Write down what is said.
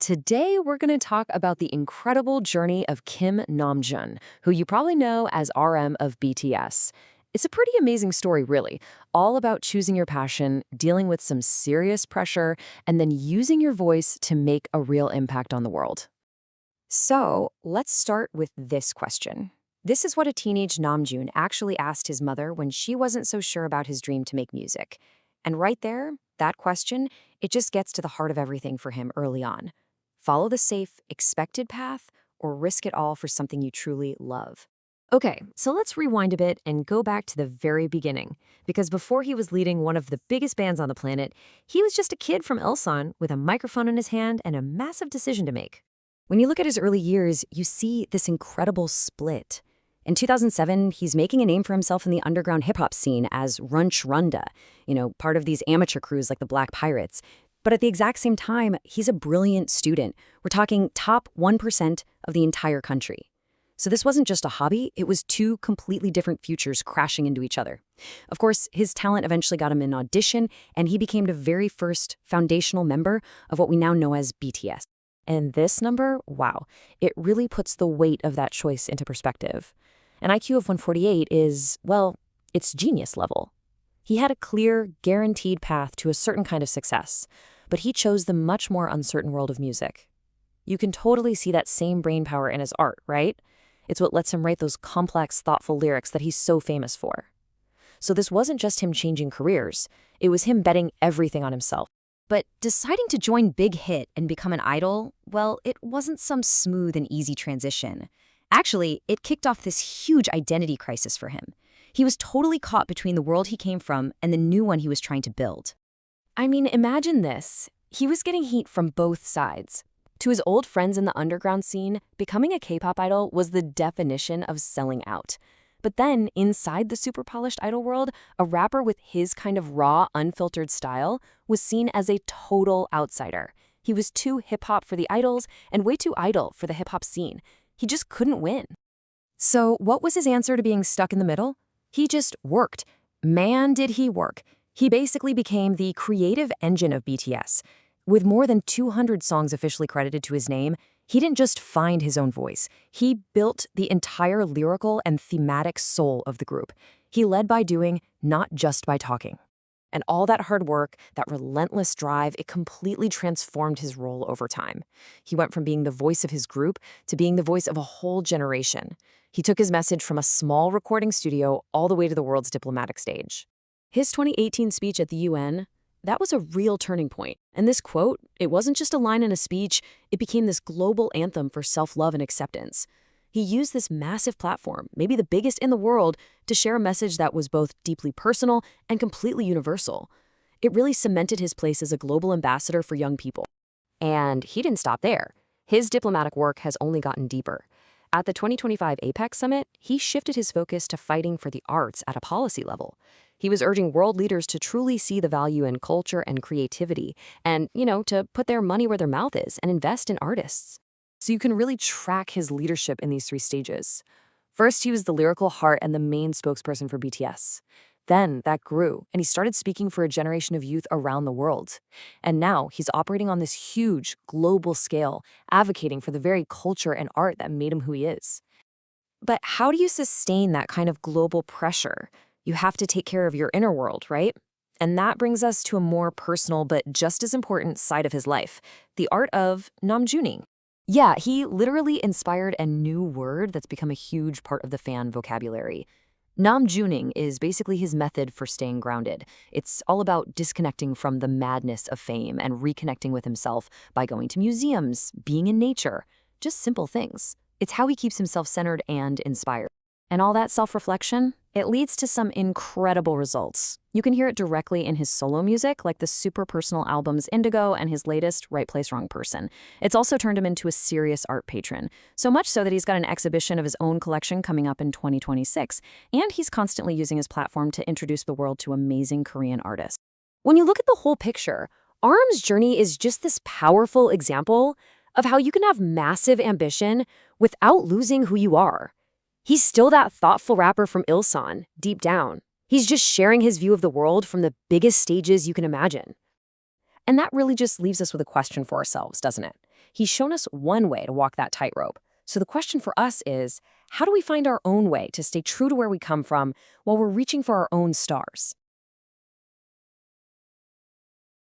Today, we're going to talk about the incredible journey of Kim Namjoon, who you probably know as RM of BTS. It's a pretty amazing story, really, all about choosing your passion, dealing with some serious pressure, and then using your voice to make a real impact on the world. So, let's start with this question. This is what a teenage Namjoon actually asked his mother when she wasn't so sure about his dream to make music. And right there, that question, it just gets to the heart of everything for him early on. Follow the safe, expected path, or risk it all for something you truly love. Okay, so let's rewind a bit and go back to the very beginning, because before he was leading one of the biggest bands on the planet, he was just a kid from Ilsan with a microphone in his hand and a massive decision to make. When you look at his early years, you see this incredible split. In 2007, he's making a name for himself in the underground hip-hop scene as Runch Randa, part of these amateur crews like the Black Pirates. But at the exact same time, he's a brilliant student. We're talking top 1% of the entire country. So this wasn't just a hobby, it was two completely different futures crashing into each other. Of course, his talent eventually got him an audition, and he became the very first foundational member of what we now know as BTS. And this number, wow, it really puts the weight of that choice into perspective. An IQ of 148 is, well, it's genius level. He had a clear, guaranteed path to a certain kind of success, but he chose the much more uncertain world of music. You can totally see that same brainpower in his art, right? It's what lets him write those complex, thoughtful lyrics that he's so famous for. So this wasn't just him changing careers, it was him betting everything on himself. But deciding to join Big Hit and become an idol, well, it wasn't some smooth and easy transition. Actually, it kicked off this huge identity crisis for him. He was totally caught between the world he came from and the new one he was trying to build. I mean, imagine this. He was getting heat from both sides. To his old friends in the underground scene, becoming a K-pop idol was the definition of selling out. But then, inside the super-polished idol world, a rapper with his kind of raw, unfiltered style was seen as a total outsider. He was too hip-hop for the idols and way too idol for the hip-hop scene. He just couldn't win. So what was his answer to being stuck in the middle? He just worked. Man, did he work. He basically became the creative engine of BTS. With more than 200 songs officially credited to his name, he didn't just find his own voice. He built the entire lyrical and thematic soul of the group. He led by doing, not just by talking. And all that hard work, that relentless drive, it completely transformed his role over time. He went from being the voice of his group to being the voice of a whole generation. He took his message from a small recording studio all the way to the world's diplomatic stage. His 2018 speech at the UN, that was a real turning point. And this quote, it wasn't just a line in a speech, it became this global anthem for self-love and acceptance. He used this massive platform, maybe the biggest in the world, to share a message that was both deeply personal and completely universal. It really cemented his place as a global ambassador for young people. And he didn't stop there. His diplomatic work has only gotten deeper. At the 2025 APEC Summit, he shifted his focus to fighting for the arts at a policy level. He was urging world leaders to truly see the value in culture and creativity and, to put their money where their mouth is and invest in artists. So you can really track his leadership in these three stages. First, he was the lyrical heart and the main spokesperson for BTS. Then that grew, and he started speaking for a generation of youth around the world. And now he's operating on this huge, global scale, advocating for the very culture and art that made him who he is. But how do you sustain that kind of global pressure? You have to take care of your inner world, right? And that brings us to a more personal but just as important side of his life, the art of Namjooning. Yeah, he literally inspired a new word that's become a huge part of the fan vocabulary. Namjooning is basically his method for staying grounded. It's all about disconnecting from the madness of fame and reconnecting with himself by going to museums, being in nature, just simple things. It's how he keeps himself centered and inspired. And all that self-reflection, it leads to some incredible results. You can hear it directly in his solo music, like the super personal albums Indigo and his latest, Right Place, Wrong Person. It's also turned him into a serious art patron, so much so that he's got an exhibition of his own collection coming up in 2026, and he's constantly using his platform to introduce the world to amazing Korean artists. When you look at the whole picture, RM's journey is just this powerful example of how you can have massive ambition without losing who you are. He's still that thoughtful rapper from Ilsan, deep down. He's just sharing his view of the world from the biggest stages you can imagine. And that really just leaves us with a question for ourselves, doesn't it? He's shown us one way to walk that tightrope. So the question for us is, how do we find our own way to stay true to where we come from while we're reaching for our own stars?